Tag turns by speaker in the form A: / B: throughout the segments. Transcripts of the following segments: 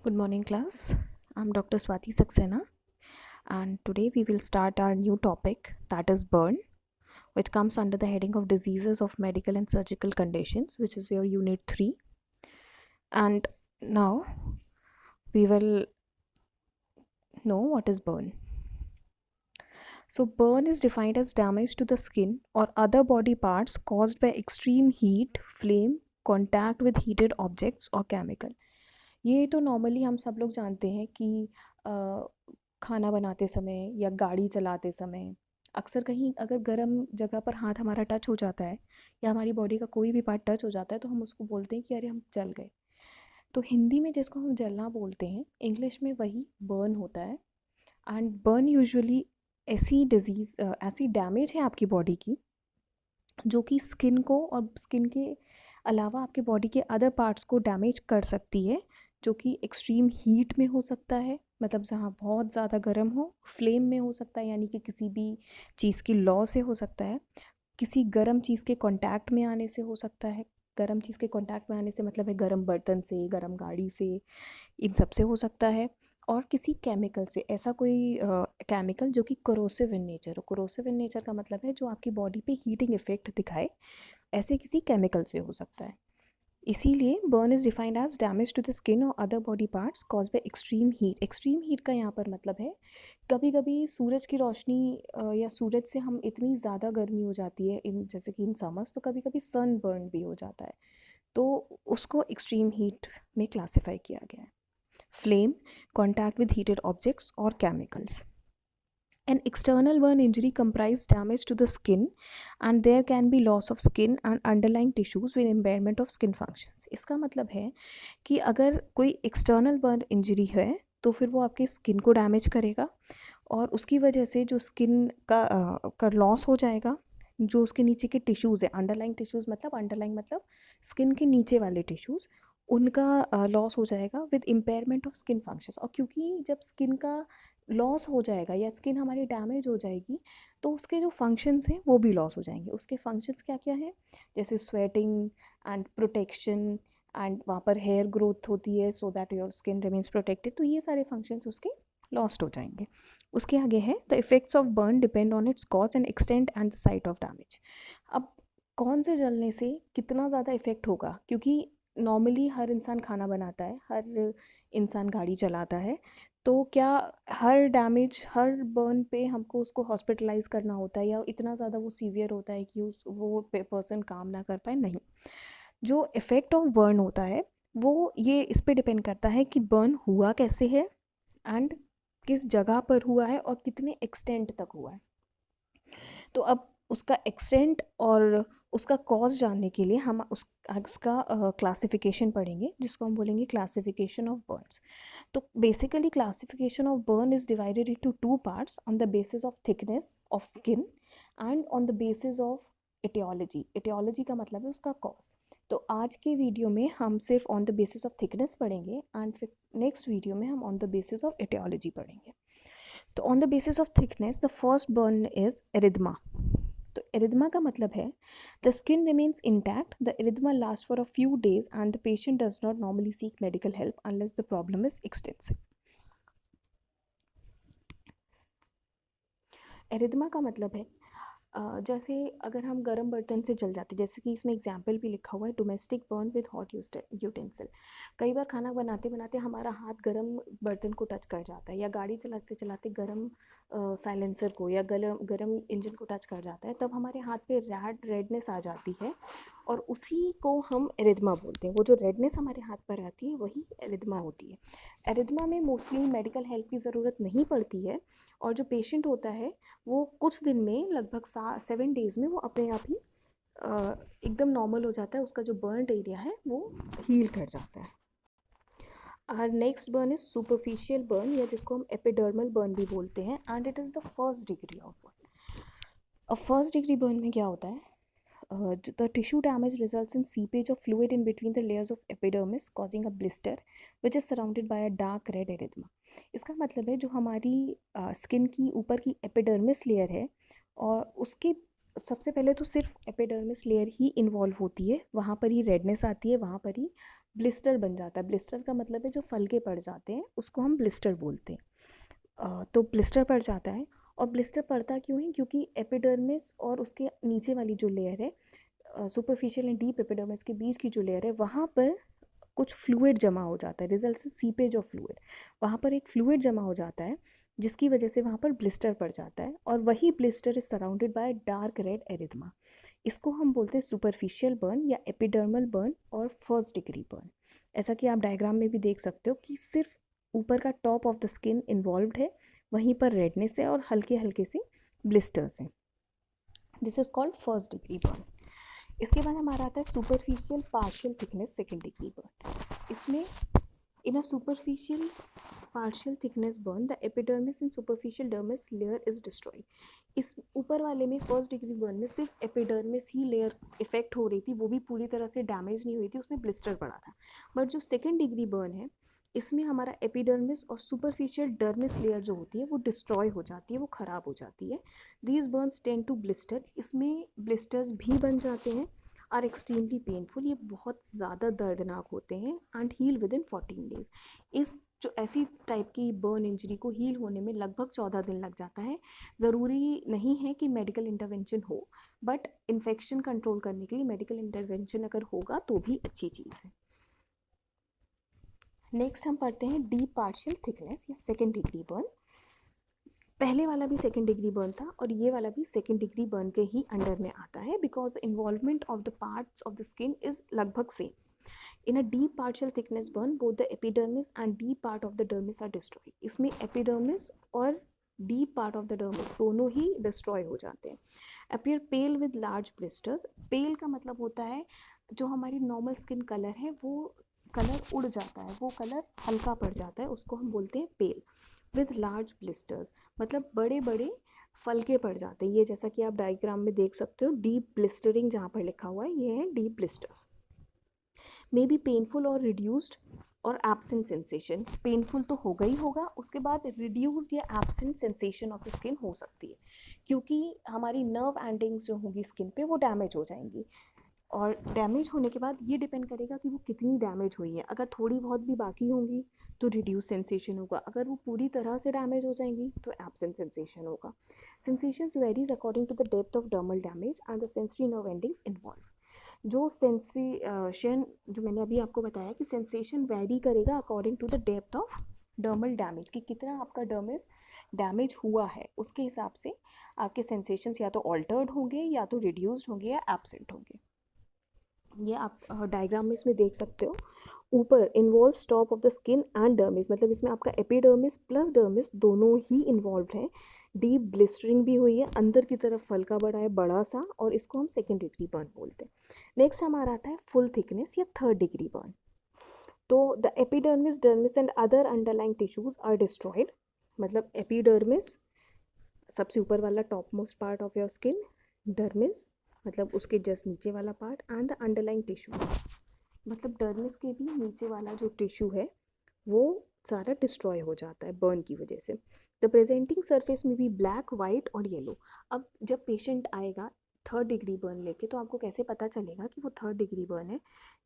A: Good morning, class. I'm Dr. Swati Saxena, and today we will start our new topic, that is burn, which comes under the heading of diseases of medical and surgical conditions, which is your unit 3. And now we will know what is burn. So, burn is defined as damage to the skin or other body parts caused by extreme heat, flame, contact with heated objects or chemical. ये तो normally हम सब लोग जानते हैं कि खाना बनाते समय या गाड़ी चलाते समय अक्सर कहीं अगर गर्म जगह पर हाथ हमारा टच हो जाता है या हमारी बॉडी का कोई भी पार्ट टच हो जाता है तो हम उसको बोलते हैं कि अरे हम जल गए। तो हिंदी में जिसको हम जलना बोलते हैं, इंग्लिश में वही बर्न होता है। एंड बर्न यूजुअली ऐसी डैमेज है आपकी बॉडी की जो कि स्किन को और स्किन के अलावा आपके बॉडी के अदर पार्ट्स को डैमेज कर सकती है, जो कि एक्सट्रीम हीट में हो सकता है, मतलब जहाँ बहुत ज़्यादा गर्म हो, फ्लेम में हो सकता है यानी कि किसी भी चीज़ की लौ से हो सकता है, किसी गर्म चीज़ के कांटेक्ट में आने से हो सकता है। गर्म चीज़ के कांटेक्ट में आने से मतलब है गर्म बर्तन से, गर्म गाड़ी से, इन सब से हो सकता है। और किसी केमिकल से, ऐसा कोई केमिकल जो कि कोरोसिव इन नेचर हो। कोरोसिव इन नेचर का मतलब है जो आपकी बॉडी पे हीटिंग इफेक्ट दिखाए, ऐसे किसी केमिकल से हो सकता है। इसीलिए burn is defined as damage to the skin और other body parts cause by extreme heat. Extreme heat का यहाँ पर मतलब है कभी कभी सूरज की रोशनी या सूरज से हम इतनी ज़्यादा गर्मी हो जाती है इन जैसे कि इन समर्स, तो कभी कभी सन बर्न भी हो जाता है, तो उसको एक्सट्रीम हीट में क्लासिफाई किया गया है। Flame, contact with heated objects और chemicals. An external burn injury comprises damage to the skin and there can be loss of skin and underlying tissues with impairment of skin functions. इसका मतलब है कि अगर कोई एक्सटर्नल बर्न इंजरी है तो फिर वो आपके स्किन को डैमेज करेगा और उसकी वजह से जो स्किन का लॉस हो जाएगा, जो उसके नीचे के टिश्यूज़ है, अंडरलाइंग मतलब स्किन के नीचे वाले टिश्यूज़, उनका लॉस हो जाएगा with impairment of skin functions. और क्योंकि जब स्किन का लॉस हो जाएगा या स्किन हमारी डैमेज हो जाएगी तो उसके जो फंक्शंस हैं वो भी लॉस हो जाएंगे। उसके फंक्शंस क्या क्या हैं, जैसे स्वेटिंग एंड प्रोटेक्शन, एंड वहाँ पर हेयर ग्रोथ होती है so that your skin remains protected, तो ये सारे फंक्शंस उसके लॉस्ट हो जाएंगे। उसके आगे है the effects of burn depend on it's cause and extent and the site of damage. अब कौन से जलने से कितना ज़्यादा इफेक्ट होगा, क्योंकि नॉर्मली हर इंसान खाना बनाता है, हर इंसान गाड़ी चलाता है, तो क्या हर डैमेज, हर बर्न पे हमको उसको हॉस्पिटलाइज करना होता है या इतना ज़्यादा वो सीवियर होता है कि वो पर्सन काम ना कर पाए? नहीं। जो इफ़ेक्ट ऑफ बर्न होता है वो ये इस पे डिपेंड करता है कि बर्न हुआ कैसे है एंड किस जगह पर हुआ है और कितने एक्सटेंट तक हुआ है। तो अब उसका एक्सटेंट और उसका कॉज जानने के लिए हम उसका क्लासिफिकेशन पढ़ेंगे, जिसको हम बोलेंगे क्लासिफिकेशन ऑफ बर्न्स। तो basically classification of burn is divided into two parts, on the basis of thickness of skin and on the basis of aetiology. Aetiology का मतलब है उसका कॉज। तो आज के वीडियो में हम सिर्फ on the basis of thickness पढ़ेंगे एंड फिर नेक्स्ट वीडियो में हम on the basis of aetiology पढ़ेंगे। तो on the basis of thickness the first burn is erythema. तो एरिथमा का मतलब है the skin remains intact, the erythema last for a few days and the patient does not normally seek medical help unless the problem is extensive. Erythema का मतलब है जैसे अगर हम गर्म बर्तन से जल जाते, जैसे कि इसमें एग्जाम्पल भी लिखा हुआ है, domestic burn with hot utensil. कई बार खाना बनाते बनाते हमारा हाथ गर्म बर्तन को टच कर जाता है, या गाड़ी चलाते चलाते गर्म साइलेंसर को या गर्म इंजन को टच कर जाता है, तब हमारे हाथ पे रेडनेस आ जाती है और उसी को हम एरिथमा बोलते हैं। वो जो रेडनेस हमारे हाथ पर आती है वही एरिथमा होती है। एरिथमा में मोस्टली मेडिकल हेल्प की ज़रूरत नहीं पड़ती है और जो पेशेंट होता है वो कुछ दिन में, लगभग 7 डेज़ में वो अपने आप ही एकदम नॉर्मल हो जाता है, उसका जो बर्न्ड एरिया है वो हील कर जाता है। और next burn is superficial burn, या जिसको हम एपिडर्मल बर्न भी बोलते हैं, and it is the first degree of burn. अब फर्स्ट डिग्री बर्न में क्या होता है, the tissue damage results in seepage of fluid in between the layers of epidermis causing a blister which is surrounded by a dark red erythema। इसका मतलब है जो हमारी स्किन की ऊपर की एपिडर्मिस लेयर है और उसके सबसे पहले तो सिर्फ एपिडर्मिस लेयर ही इन्वॉल्व होती है, वहाँ पर ही रेडनेस आती है, वहाँ पर ही ब्लिस्टर बन जाता है। ब्लिस्टर का मतलब है जो फलके पड़ जाते हैं उसको हम ब्लिस्टर बोलते हैं। तो ब्लिस्टर पड़ जाता है। और ब्लिस्टर पड़ता क्यों है? क्योंकि एपिडर्मिस और उसके नीचे वाली जो लेयर है, सुपरफिशियल एंड डीप एपिडर्मिस के बीच की जो लेयर है, वहाँ पर कुछ फ्लूइड जमा हो जाता है, रिजल्ट से सीपेज ऑफ फ्लूइड। वहाँ पर एक फ्लूइड जमा हो जाता है जिसकी वजह से वहाँ पर ब्लिस्टर पड़ जाता है, और वही blister is surrounded by dark red erythema. इसको हम बोलते हैं सुपरफिशियल बर्न या एपिडर्मल बर्न और फर्स्ट डिग्री बर्न। ऐसा कि आप डायग्राम में भी देख सकते हो कि सिर्फ ऊपर का top of the skin involved है, वहीं पर रेडनेस है और हल्के हल्के से ब्लिस्टर्स हैं। This is called first degree burn. इसके बाद हमारा आता है superficial partial thickness second degree burn. इसमें in a superficial partial thickness burn the epidermis and superficial dermis layer is destroyed। इस ऊपर वाले में फर्स्ट डिग्री बर्न में सिर्फ एपिडर्मिस ही लेयर इफेक्ट हो रही थी, वो भी पूरी तरह से डैमेज नहीं हुई थी, उसमें ब्लिस्टर पड़ा था। बट जो सेकेंड डिग्री बर्न है इसमें हमारा एपिडर्मिस और सुपरफिशियल डर्मिस लेयर जो होती है वो डिस्ट्रॉय हो जाती है, वो ख़राब हो जाती है। These burns tend to blister, इसमें ब्लिस्टर्स भी बन जाते हैं। आर एक्सट्रीमली पेनफुल, ये बहुत ज़्यादा दर्दनाक होते हैं। And heal within 14 days. इस जो ऐसी टाइप की बर्न इंजरी को हील होने में लगभग 14 दिन लग जाता है। ज़रूरी नहीं है कि मेडिकल इंटरवेंशन हो, बट इन्फेक्शन कंट्रोल करने के लिए मेडिकल इंटरवेंशन अगर होगा तो भी अच्छी चीज़ है। नेक्स्ट हम पढ़ते हैं डीप पार्शियल थिकनेस या सेकेंड डिग्री बर्न। पहले वाला भी सेकेंड डिग्री बर्न था और ये वाला भी सेकेंड डिग्री बर्न के ही अंडर में आता है, because the involvement of the parts of the skin is लगभग same. In a deep partial thickness burn, both the epidermis and deep part of the dermis are destroyed। इसमें epidermis और deep part of the dermis दोनों ही destroy हो जाते हैं। Appear pale with large blisters। pale का मतलब होता है जो हमारी normal skin color है वो कलर उड़ जाता है, वो कलर हल्का पड़ जाता है, उसको हम बोलते हैं पेल। विद लार्ज ब्लिस्टर्स मतलब बड़े बड़े फलके पड़ जाते हैं। ये जैसा कि आप डायग्राम में देख सकते हो, डीप ब्लिस्टरिंग जहाँ पर लिखा हुआ है ये है deep blisters. May be painful और रिड्यूस्ड और एब्सेंट सेंसेशन। पेनफुल तो होगा ही होगा, उसके बाद रिड्यूस्ड या एब्सेंट सेंसेशन ऑफ स्किन हो सकती है, क्योंकि हमारी नर्व एंडिंग्स जो होंगी स्किन पे वो डैमेज हो जाएंगी। और डैमेज होने के बाद ये डिपेंड करेगा कि वो कितनी डैमेज हुई है। अगर थोड़ी बहुत भी बाकी होंगी तो रिड्यूस सेंसेशन होगा, अगर वो पूरी तरह से डैमेज हो जाएंगी तो एब्सेंट सेंसेशन होगा। Sensations varies according to the depth of dermal damage and the sensory nerve endings involve. जो सेंसेशन जो मैंने अभी आपको बताया कि सेंसेशन वेरी करेगा according to the depth of dermal damage, कि कितना आपका डर्मिस डैमेज हुआ है, उसके हिसाब से आपके सेंसेशंस या तो ऑल्टर्ड होंगे या तो रिड्यूस्ड होंगे या एब्सेंट होंगे। ये आप डायग्राम में इसमें देख सकते हो। ऊपर involve top of the skin and dermis, मतलब इसमें आपका एपिडर्मिस प्लस डर्मिस दोनों ही इन्वॉल्व है। डीप ब्लिस्टरिंग भी हुई है, अंदर की तरफ फलका बड़ा है बड़ा सा, और इसको हम सेकेंड डिग्री बर्न बोलते हैं। नेक्स्ट हमारा आता है फुल थिकनेस या थर्ड डिग्री बर्न। तो the epidermis dermis and other underlying tissues are destroyed. मतलब एपिडर्मिस सबसे ऊपर वाला top most part of your skin, dermis मतलब उसके जस्ट नीचे वाला part, and the underlying tissue मतलब डर्मिस के भी नीचे वाला जो टिश्यू है वो सारा डिस्ट्रॉय हो जाता है बर्न की वजह से। द प्रेजेंटिंग सरफेस में भी ब्लैक, वाइट और येलो। अब जब पेशेंट आएगा थर्ड डिग्री बर्न लेके तो आपको कैसे पता चलेगा कि वो थर्ड डिग्री बर्न है?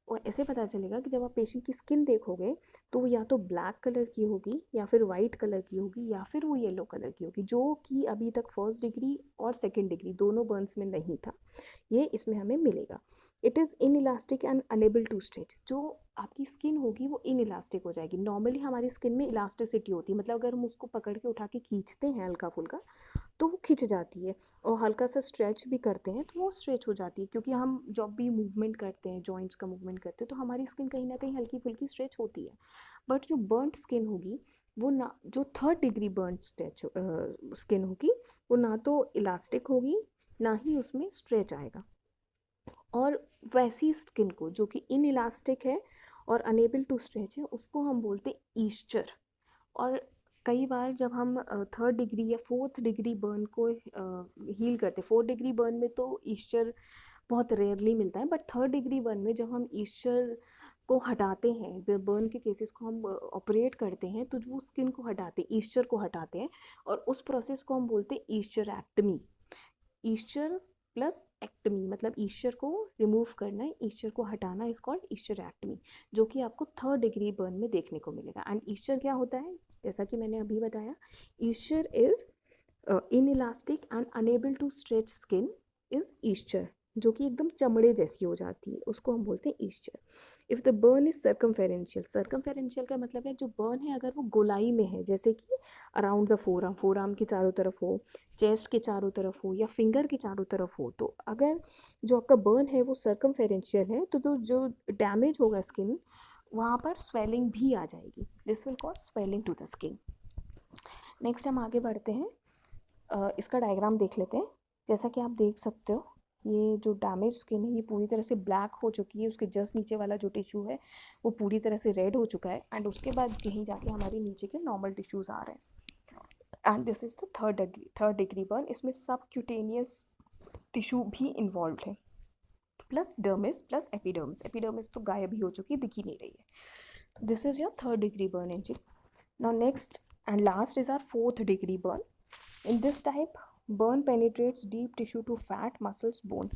A: और ऐसे पता चलेगा कि जब आप पेशेंट की स्किन देखोगे तो वो या तो ब्लैक कलर की होगी या फिर वाइट कलर की होगी या फिर वो येलो कलर की होगी, जो कि अभी तक फर्स्ट डिग्री और सेकेंड डिग्री दोनों बर्न्स में नहीं था, ये इसमें हमें मिलेगा। It is inelastic and unable to stretch. जो आपकी स्किन होगी वो इन इलास्टिक हो जाएगी। नॉर्मली हमारी स्किन में इलास्टिसिटी होती है, मतलब अगर हम उसको पकड़ के उठा के खींचते हैं हल्का फुल्का तो वो खिंच जाती है, और हल्का सा स्ट्रेच भी करते हैं तो वो स्ट्रेच हो जाती है, क्योंकि हम जब भी मूवमेंट करते हैं, जॉइंट्स का मूवमेंट करते हैं तो हमारी स्किन कहीं ना कहीं हल्की फुल्की स्ट्रेच होती है। बट जो बर्न्ड स्किन होगी वो ना, जो थर्ड डिग्री बर्न्ड स्किन होगी वो ना तो इलास्टिक होगी ना ही उसमें स्ट्रेच आएगा। और वैसी स्किन को जो कि इन इलास्टिक है और अनेबल टू स्ट्रेच है उसको हम बोलते हैं ईस्चर। और कई बार जब हम थर्ड डिग्री या फोर्थ डिग्री बर्न को हील करते हैं, फोर्थ डिग्री बर्न में तो ईस्चर बहुत रेयरली मिलता है, बट थर्ड डिग्री बर्न में जब हम ईस्चर को हटाते हैं, बर्न के केसेस को हम ऑपरेट करते हैं तो वो स्किन को हटाते हैं, ईस्चर को हटाते हैं, और उस प्रोसेस को हम बोलते हैं ईस्चर एक्टमी। ईस्चर प्लस एक्टमी, मतलब ईस्चर को रिमूव करना है, ईस्चर को हटाना इज कॉल्ड ईस्चरेक्टमी, जो कि आपको 3rd डिग्री बर्न में देखने को मिलेगा। एंड ईस्चर क्या होता है, जैसा कि मैंने अभी बताया, eschar is inelastic and unable to stretch skin is eschar, जो कि एकदम चमड़े जैसी हो जाती है, उसको हम बोलते हैं ईस्चर। इफ़ द बर्न इज सर्कमफेरेंशियल, सर्कमफेरेंशियल का मतलब है जो बर्न है अगर वो गोलाई में है, जैसे कि अराउंड द फोर आर्म के चारों तरफ हो, चेस्ट के चारों तरफ हो, या फिंगर के चारों तरफ हो, तो अगर जो आपका बर्न है वो सर्कमफेरेंशियल है तो जो डैमेज होगा स्किन, वहाँ पर स्वेलिंग भी आ जाएगी। This will cause swelling to the skin. Next हम आगे बढ़ते हैं, इसका डायग्राम देख लेते हैं। जैसा कि आप देख सकते हो, ये जो डैमेज स्किन है ये पूरी तरह से ब्लैक हो चुकी है, उसके जस्ट नीचे वाला जो टिश्यू है वो पूरी तरह से रेड हो चुका है, एंड उसके बाद कहीं जाके हमारे नीचे के नॉर्मल टिश्यूज़ आ रहे हैं। And this is the third degree burn. इसमें सब क्यूटेनियस टिश्यू भी इन्वॉल्व है, plus dermis plus epidermis. Epidermis तो गायब ही हो चुकी है, दिख ही नहीं रही है। This is your 3rd degree burn injury. Now next and last is our 4th degree burn. In this type, burn penetrates deep tissue to fat, muscles, bone.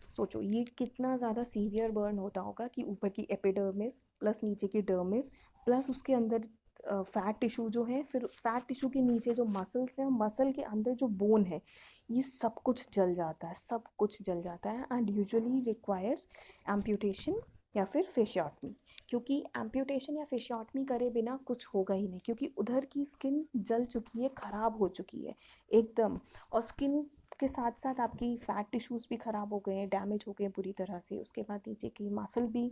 A: सोचो ये कितना ज़्यादा सीवियर बर्न होता होगा कि ऊपर की एपिडर्मिस प्लस नीचे की डर्मिस प्लस उसके अंदर फैट टिश्यू जो है, फिर फैट टिश्यू के नीचे जो मसल्स हैं, मसल के अंदर जो बोन है, ये सब कुछ जल जाता है, सब कुछ जल जाता है। एंड यूजुअली रिक्वायर्स एम्प्यूटेशन या फिर फेशियोटमी, क्योंकि एम्प्यूटेशन या फेशियोटमी करे बिना कुछ होगा ही नहीं, क्योंकि उधर की स्किन जल चुकी है, ख़राब हो चुकी है एकदम, और स्किन के साथ साथ आपकी फैट टिश्यूज़ भी ख़राब हो गए हैं, डैमेज हो गए हैं पूरी तरह से। उसके बाद नीचे की मसल भी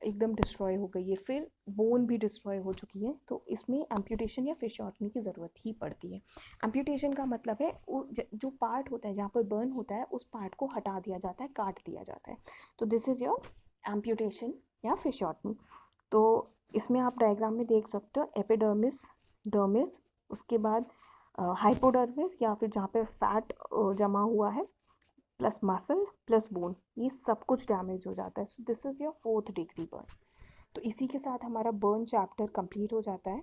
A: एकदम डिस्ट्रॉय हो गई है, फिर बोन भी डिस्ट्रॉय हो चुकी है, तो इसमें एम्प्यूटेशन या फेशियोटमी की ज़रूरत ही पड़ती है। एम्प्यूटेशन का मतलब है जो पार्ट होता है जहाँ पर बर्न होता है उस पार्ट को हटा दिया जाता है, काट दिया जाता है, तो दिस इज़ योर एम्प्यूटेशन या फेशियोटमी। तो इसमें आप डायग्राम में देख सकते हो एपिडर्मिस, डर्मिस, उसके बाद हाइपोडर्मिस या फिर जहाँ पे फैट जमा हुआ है, प्लस मसल प्लस बोन, ये सब कुछ डैमेज हो जाता है। So this is your 4th degree burn. तो इसी के साथ हमारा बर्न चैप्टर कंप्लीट हो जाता है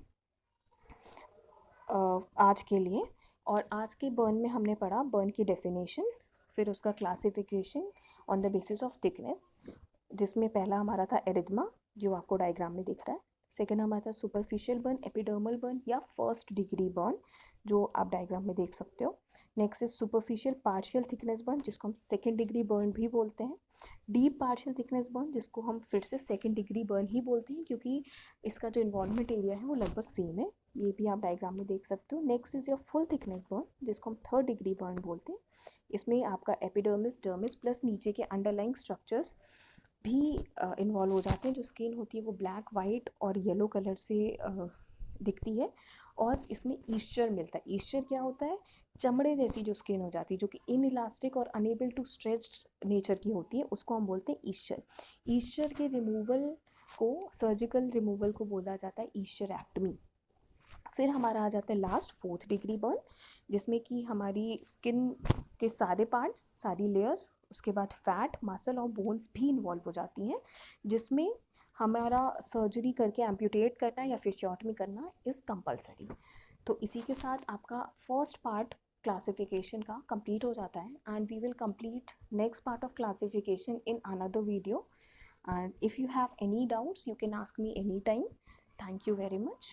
A: आज के लिए। और आज के बर्न में हमने पढ़ा बर्न की डेफिनेशन, फिर उसका classification on the basis of thickness, जिसमें पहला हमारा था एरिथमा, जो आपको डायग्राम में दिख रहा है। सेकेंड हमारा था सुपरफिशियल बर्न, एपिडर्मल बर्न या 1st डिग्री बर्न, जो आप डायग्राम में देख सकते हो। Next is superficial partial thickness burn, जिसको हम 2nd डिग्री बर्न भी बोलते हैं। डीप पार्शियल थिकनेस बर्न, जिसको हम फिर से 2nd डिग्री बर्न ही बोलते हैं, क्योंकि इसका जो इन्वॉल्वमेंट एरिया है वो लगभग सेम है, ये भी आप डायग्राम में देख सकते हो। Next is your full thickness burn, जिसको हम 3rd डिग्री बर्न बोलते हैं। इसमें आपका एपिडर्मिस, डर्मिस प्लस नीचे के अंडरलाइंग स्ट्रक्चर्स भी इन्वॉल्व हो जाते हैं। जो स्किन होती है वो ब्लैक, वाइट और येलो कलर से दिखती है, और इसमें ईस्चर मिलता है। ईस्चर क्या होता है, चमड़े जैसी जो स्किन हो जाती है, जो कि इनइलास्टिक और अनेबल टू स्ट्रेच नेचर की होती है, उसको हम बोलते हैं ईस्चर। ईस्चर के रिमूवल को, सर्जिकल रिमूवल को बोला जाता है ईस्चरेक्टमी। फिर हमारा आ जाता है लास्ट 4th डिग्री बर्न, जिसमें कि हमारी स्किन के सारे पार्ट्स, सारी लेयर्स, उसके बाद फैट, मसल और बोन्स भी इन्वॉल्व हो जाती हैं, जिसमें हमारा सर्जरी करके एम्प्यूटेट करना या फेशियोटमी करना इज़ कंपलसरी। तो इसी के साथ आपका फर्स्ट पार्ट क्लासिफिकेशन का कंप्लीट हो जाता है, and we will complete next part of classification in another video. And if you have any doubts you can ask me any time. Thank you very much.